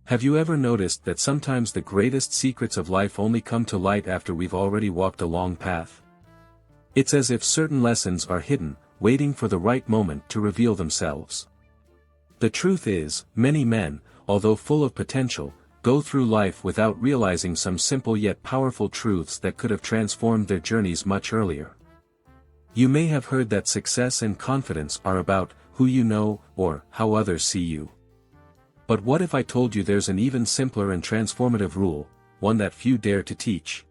Have you ever noticed that sometimes the greatest secrets of life only come to light after we've already walked a long path? It's as if certain lessons are hidden, waiting for the right moment to reveal themselves. The truth is, many men, although full of potential, go through life without realizing some simple yet powerful truths that could have transformed their journeys much earlier. You may have heard that success and confidence are about who you know or how others see you. But what if I told you there's an even simpler and transformative rule, one that few dare to teach?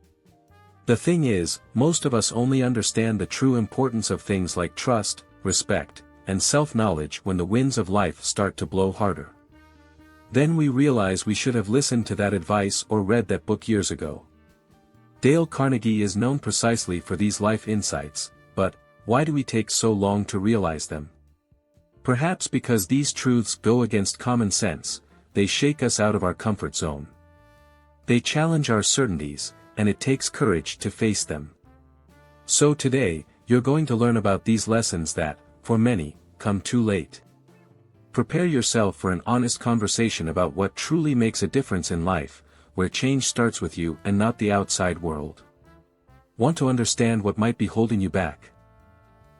The thing is, most of us only understand the true importance of things like trust, respect, and self-knowledge when the winds of life start to blow harder. Then we realize we should have listened to that advice or read that book years ago. Dale Carnegie is known precisely for these life insights, but why do we take so long to realize them? Perhaps because these truths go against common sense, they shake us out of our comfort zone. They challenge our certainties, and it takes courage to face them. So today, you're going to learn about these lessons that, for many, come too late. Prepare yourself for an honest conversation about what truly makes a difference in life, where change starts with you and not the outside world. Want to understand what might be holding you back?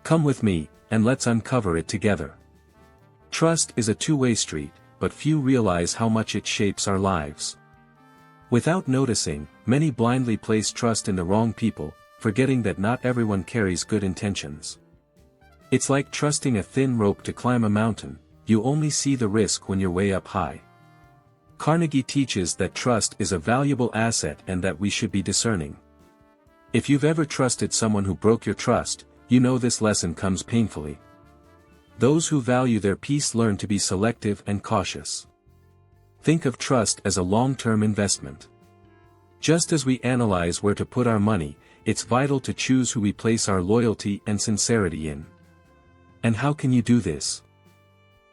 Come with me, and let's uncover it together. Trust is a two-way street, but few realize how much it shapes our lives. Without noticing, many blindly place trust in the wrong people, forgetting that not everyone carries good intentions. It's like trusting a thin rope to climb a mountain, you only see the risk when you're way up high. Carnegie teaches that trust is a valuable asset and that we should be discerning. If you've ever trusted someone who broke your trust, you know this lesson comes painfully. Those who value their peace learn to be selective and cautious. Think of trust as a long-term investment. Just as we analyze where to put our money, it's vital to choose who we place our loyalty and sincerity in. And how can you do this?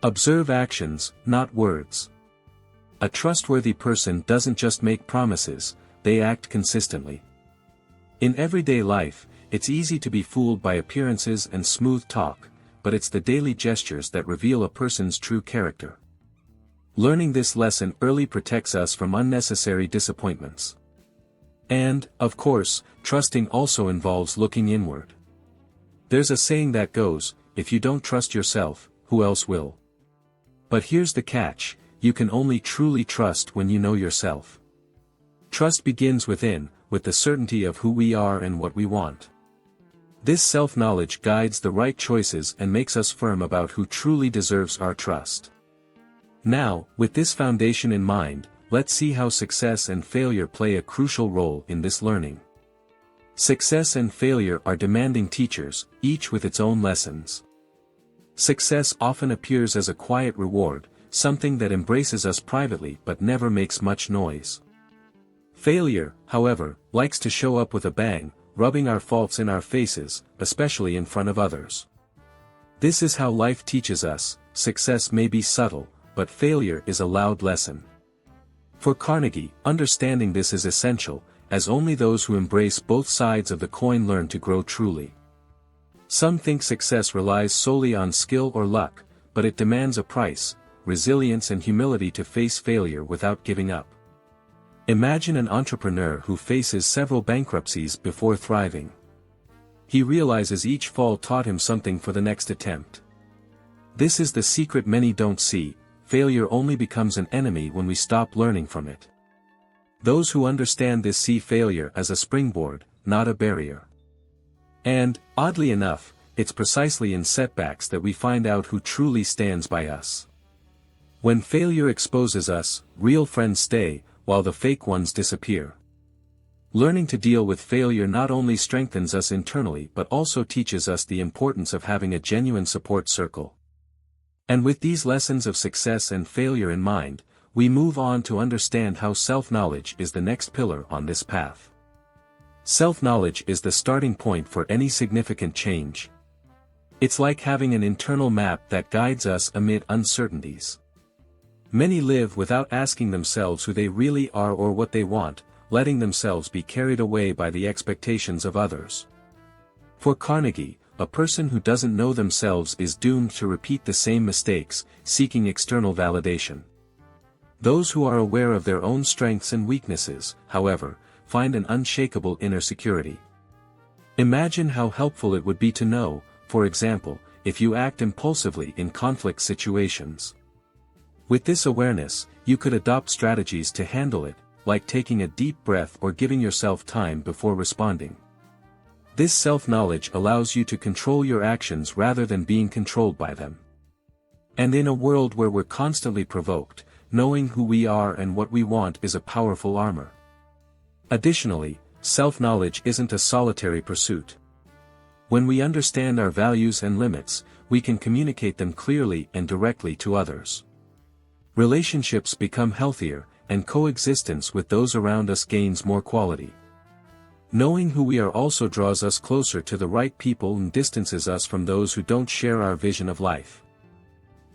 Observe actions, not words. A trustworthy person doesn't just make promises, they act consistently. In everyday life, it's easy to be fooled by appearances and smooth talk, but it's the daily gestures that reveal a person's true character. Learning this lesson early protects us from unnecessary disappointments. And, of course, trusting also involves looking inward. There's a saying that goes, if you don't trust yourself, who else will? But here's the catch, you can only truly trust when you know yourself. Trust begins within, with the certainty of who we are and what we want. This self-knowledge guides the right choices and makes us firm about who truly deserves our trust. Now, with this foundation in mind, let's see how success and failure play a crucial role in this learning. Success and failure are demanding teachers, each with its own lessons. Success often appears as a quiet reward, something that embraces us privately but never makes much noise. Failure, however, likes to show up with a bang, rubbing our faults in our faces, especially in front of others. This is how life teaches us, success may be subtle, but failure is a loud lesson. For Carnegie, understanding this is essential, as only those who embrace both sides of the coin learn to grow truly. Some think success relies solely on skill or luck, but it demands a price, resilience and humility to face failure without giving up. Imagine an entrepreneur who faces several bankruptcies before thriving. He realizes each fall taught him something for the next attempt. This is the secret many don't see, failure only becomes an enemy when we stop learning from it. Those who understand this see failure as a springboard, not a barrier. And, oddly enough, it's precisely in setbacks that we find out who truly stands by us. When failure exposes us, real friends stay, while the fake ones disappear. Learning to deal with failure not only strengthens us internally but also teaches us the importance of having a genuine support circle. And with these lessons of success and failure in mind, we move on to understand how self-knowledge is the next pillar on this path. Self-knowledge is the starting point for any significant change. It's like having an internal map that guides us amid uncertainties. Many live without asking themselves who they really are or what they want, letting themselves be carried away by the expectations of others. For Carnegie, a person who doesn't know themselves is doomed to repeat the same mistakes, seeking external validation. Those who are aware of their own strengths and weaknesses, however, find an unshakable inner security. Imagine how helpful it would be to know, for example, if you act impulsively in conflict situations. With this awareness, you could adopt strategies to handle it, like taking a deep breath or giving yourself time before responding. This self-knowledge allows you to control your actions rather than being controlled by them. And in a world where we're constantly provoked, knowing who we are and what we want is a powerful armor. Additionally, self-knowledge isn't a solitary pursuit. When we understand our values and limits, we can communicate them clearly and directly to others. Relationships become healthier, and coexistence with those around us gains more quality. Knowing who we are also draws us closer to the right people and distances us from those who don't share our vision of life.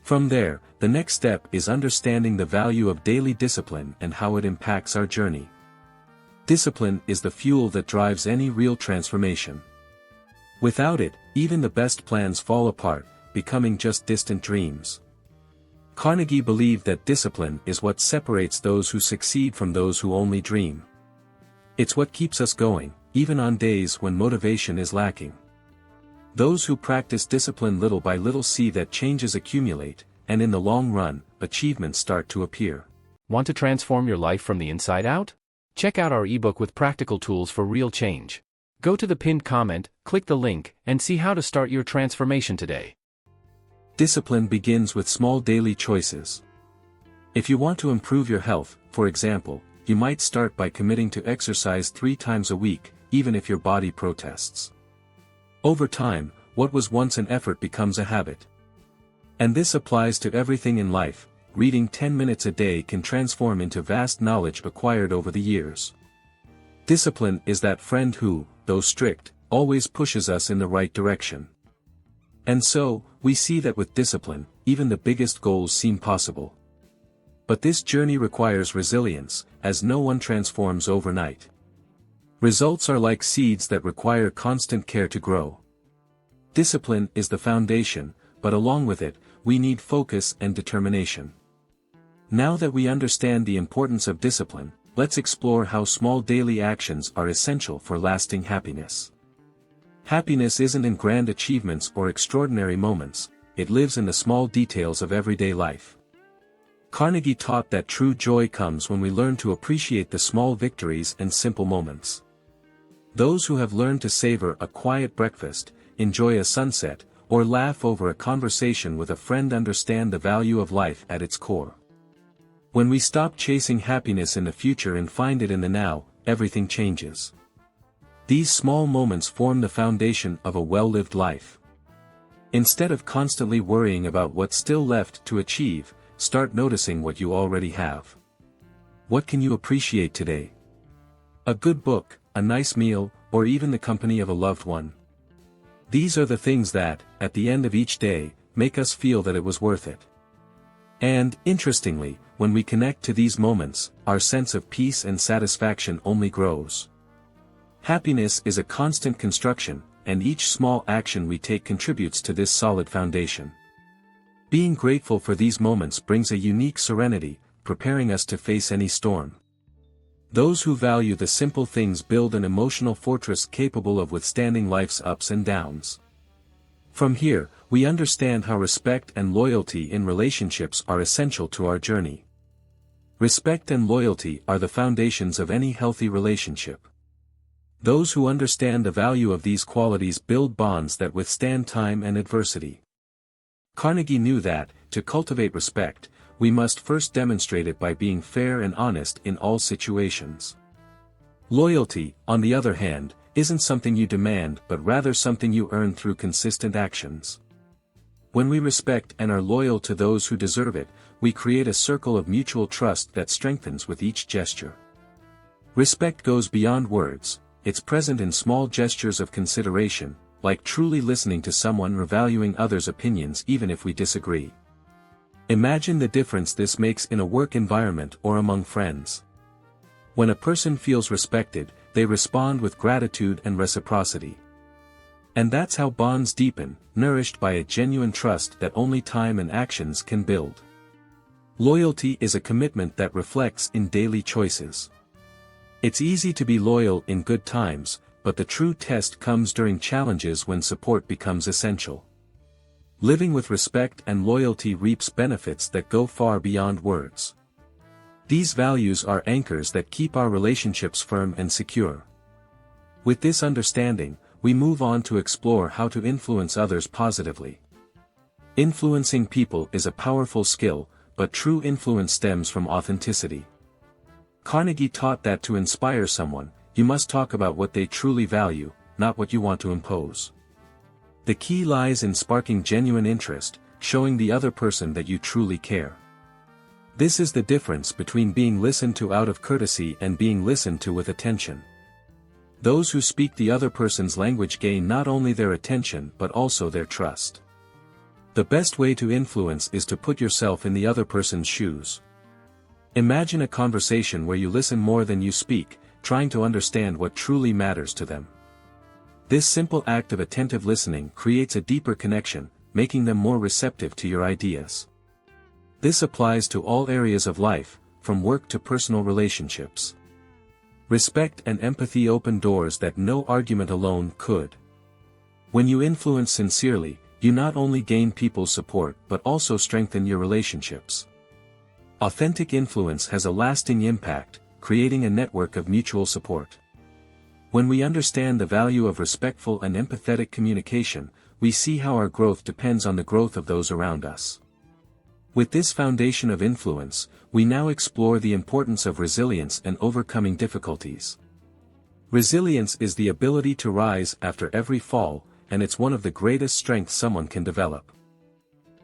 From there, the next step is understanding the value of daily discipline and how it impacts our journey. Discipline is the fuel that drives any real transformation. Without it, even the best plans fall apart, becoming just distant dreams. Carnegie believed that discipline is what separates those who succeed from those who only dream. It's what keeps us going, even on days when motivation is lacking. Those who practice discipline little by little see that changes accumulate, and in the long run, achievements start to appear. Want to transform your life from the inside out? Check out our ebook with practical tools for real change. Go to the pinned comment, click the link, and see how to start your transformation today. Discipline begins with small daily choices. If you want to improve your health, for example, you might start by committing to exercise 3 times a week, even if your body protests. Over time, what was once an effort becomes a habit. And this applies to everything in life. Reading 10 minutes a day can transform into vast knowledge acquired over the years. Discipline is that friend who, though strict, always pushes us in the right direction. And so, we see that with discipline, even the biggest goals seem possible. But this journey requires resilience, as no one transforms overnight. Results are like seeds that require constant care to grow. Discipline is the foundation, but along with it, we need focus and determination. Now that we understand the importance of discipline, let's explore how small daily actions are essential for lasting happiness. Happiness isn't in grand achievements or extraordinary moments, it lives in the small details of everyday life. Carnegie taught that true joy comes when we learn to appreciate the small victories and simple moments. Those who have learned to savor a quiet breakfast, enjoy a sunset, or laugh over a conversation with a friend understand the value of life at its core. When we stop chasing happiness in the future and find it in the now, everything changes. These small moments form the foundation of a well-lived life. Instead of constantly worrying about what's still left to achieve, start noticing what you already have. What can you appreciate today? A good book, a nice meal, or even the company of a loved one. These are the things that, at the end of each day, make us feel that it was worth it. And, interestingly, when we connect to these moments, our sense of peace and satisfaction only grows. Happiness is a constant construction, and each small action we take contributes to this solid foundation. Being grateful for these moments brings a unique serenity, preparing us to face any storm. Those who value the simple things build an emotional fortress capable of withstanding life's ups and downs. From here, we understand how respect and loyalty in relationships are essential to our journey. Respect and loyalty are the foundations of any healthy relationship. Those who understand the value of these qualities build bonds that withstand time and adversity. Carnegie knew that, to cultivate respect, we must first demonstrate it by being fair and honest in all situations. Loyalty, on the other hand, isn't something you demand but rather something you earn through consistent actions. When we respect and are loyal to those who deserve it, we create a circle of mutual trust that strengthens with each gesture. Respect goes beyond words, it's present in small gestures of consideration, like truly listening to someone or valuing others' opinions even if we disagree. Imagine the difference this makes in a work environment or among friends. When a person feels respected, they respond with gratitude and reciprocity. And that's how bonds deepen, nourished by a genuine trust that only time and actions can build. Loyalty is a commitment that reflects in daily choices. It's easy to be loyal in good times, but the true test comes during challenges when support becomes essential. Living with respect and loyalty reaps benefits that go far beyond words. These values are anchors that keep our relationships firm and secure. With this understanding, we move on to explore how to influence others positively. Influencing people is a powerful skill, but true influence stems from authenticity. Carnegie taught that to inspire someone, you must talk about what they truly value, not what you want to impose. The key lies in sparking genuine interest, showing the other person that you truly care. This is the difference between being listened to out of courtesy and being listened to with attention. Those who speak the other person's language gain not only their attention but also their trust. The best way to influence is to put yourself in the other person's shoes. Imagine a conversation where you listen more than you speak, trying to understand what truly matters to them. This simple act of attentive listening creates a deeper connection, making them more receptive to your ideas. This applies to all areas of life, from work to personal relationships. Respect and empathy open doors that no argument alone could. When you influence sincerely, you not only gain people's support but also strengthen your relationships. Authentic influence has a lasting impact, creating a network of mutual support. When we understand the value of respectful and empathetic communication, we see how our growth depends on the growth of those around us. With this foundation of influence, we now explore the importance of resilience and overcoming difficulties. Resilience is the ability to rise after every fall, and it's one of the greatest strengths someone can develop.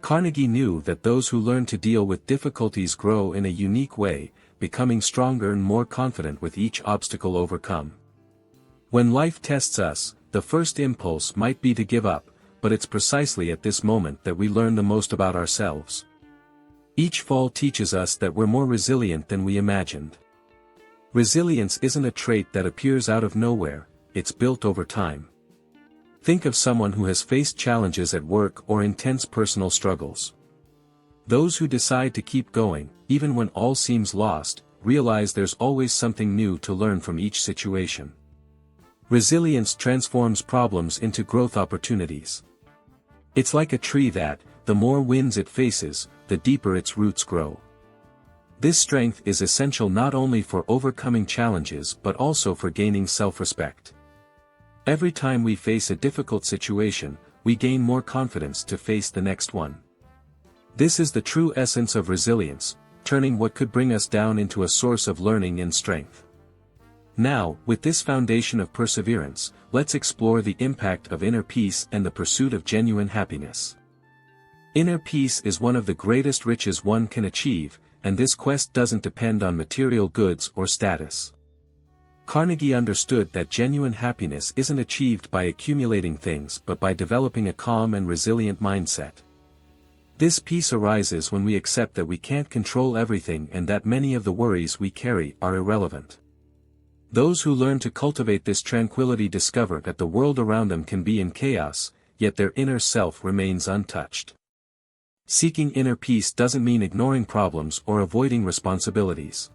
Carnegie knew that those who learn to deal with difficulties grow in a unique way, becoming stronger and more confident with each obstacle overcome. When life tests us, the first impulse might be to give up, but it's precisely at this moment that we learn the most about ourselves. Each fall teaches us that we're more resilient than we imagined. Resilience isn't a trait that appears out of nowhere, it's built over time. Think of someone who has faced challenges at work or intense personal struggles. Those who decide to keep going, even when all seems lost, realize there's always something new to learn from each situation. Resilience transforms problems into growth opportunities. It's like a tree that, the more winds it faces, the deeper its roots grow. This strength is essential not only for overcoming challenges but also for gaining self-respect. Every time we face a difficult situation, we gain more confidence to face the next one. This is the true essence of resilience, turning what could bring us down into a source of learning and strength. Now, with this foundation of perseverance, let's explore the impact of inner peace and the pursuit of genuine happiness. Inner peace is one of the greatest riches one can achieve, and this quest doesn't depend on material goods or status. Carnegie understood that genuine happiness isn't achieved by accumulating things but by developing a calm and resilient mindset. This peace arises when we accept that we can't control everything and that many of the worries we carry are irrelevant. Those who learn to cultivate this tranquility discover that the world around them can be in chaos, yet their inner self remains untouched. Seeking inner peace doesn't mean ignoring problems or avoiding responsibilities.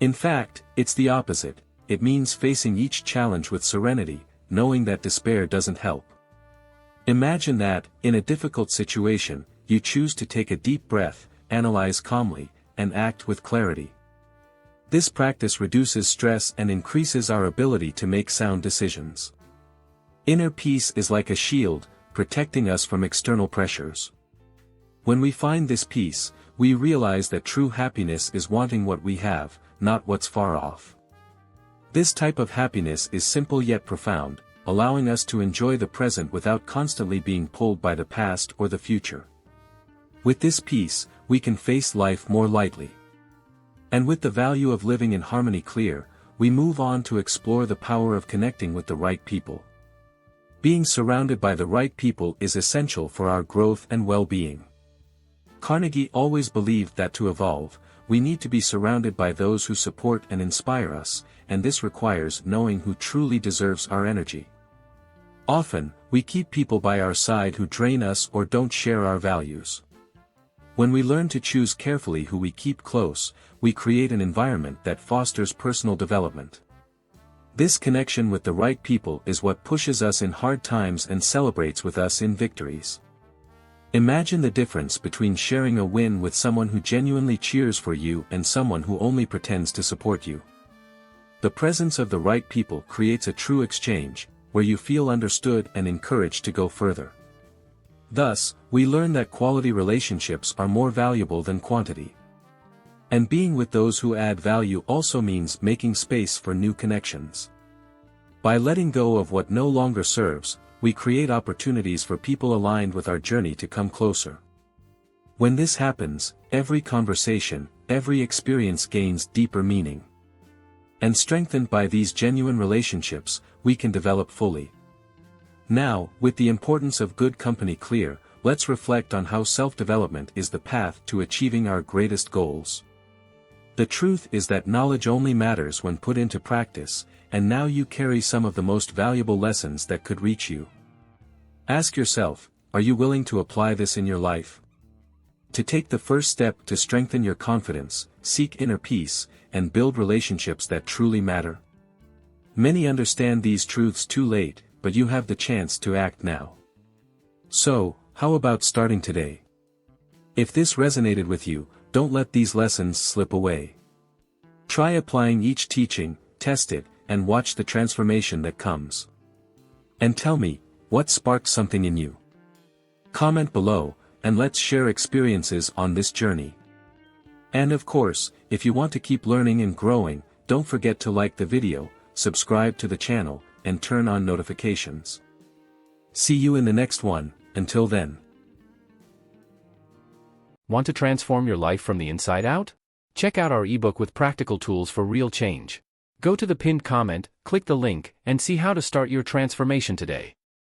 In fact, it's the opposite. It means facing each challenge with serenity, knowing that despair doesn't help. Imagine that, in a difficult situation, you choose to take a deep breath, analyze calmly, and act with clarity. This practice reduces stress and increases our ability to make sound decisions. Inner peace is like a shield, protecting us from external pressures. When we find this peace, we realize that true happiness is wanting what we have, not what's far off. This type of happiness is simple yet profound, allowing us to enjoy the present without constantly being pulled by the past or the future. With this peace, we can face life more lightly. And with the value of living in harmony clear, we move on to explore the power of connecting with the right people. Being surrounded by the right people is essential for our growth and well-being. Carnegie always believed that to evolve, we need to be surrounded by those who support and inspire us, and this requires knowing who truly deserves our energy. Often, we keep people by our side who drain us or don't share our values. When we learn to choose carefully who we keep close, we create an environment that fosters personal development. This connection with the right people is what pushes us in hard times and celebrates with us in victories. Imagine the difference between sharing a win with someone who genuinely cheers for you and someone who only pretends to support you. The presence of the right people creates a true exchange, where you feel understood and encouraged to go further. Thus, we learn that quality relationships are more valuable than quantity. And being with those who add value also means making space for new connections. By letting go of what no longer serves, we create opportunities for people aligned with our journey to come closer. When this happens, every conversation, every experience gains deeper meaning. And strengthened by these genuine relationships, we can develop fully. Now, with the importance of good company clear, let's reflect on how self-development is the path to achieving our greatest goals. The truth is that knowledge only matters when put into practice, and now you carry some of the most valuable lessons that could reach you. Ask yourself, are you willing to apply this in your life? To take the first step to strengthen your confidence, seek inner peace, and build relationships that truly matter? Many understand these truths too late, but you have the chance to act now. So, how about starting today? If this resonated with you, don't let these lessons slip away. Try applying each teaching, test it, and watch the transformation that comes. And tell me, what sparked something in you? Comment below, and let's share experiences on this journey. And of course, if you want to keep learning and growing, don't forget to like the video, subscribe to the channel, and turn on notifications. See you in the next one. Until then. Want to transform your life from the inside out? Check out our ebook with practical tools for real change. Go to the pinned comment, click the link, and see how to start your transformation today.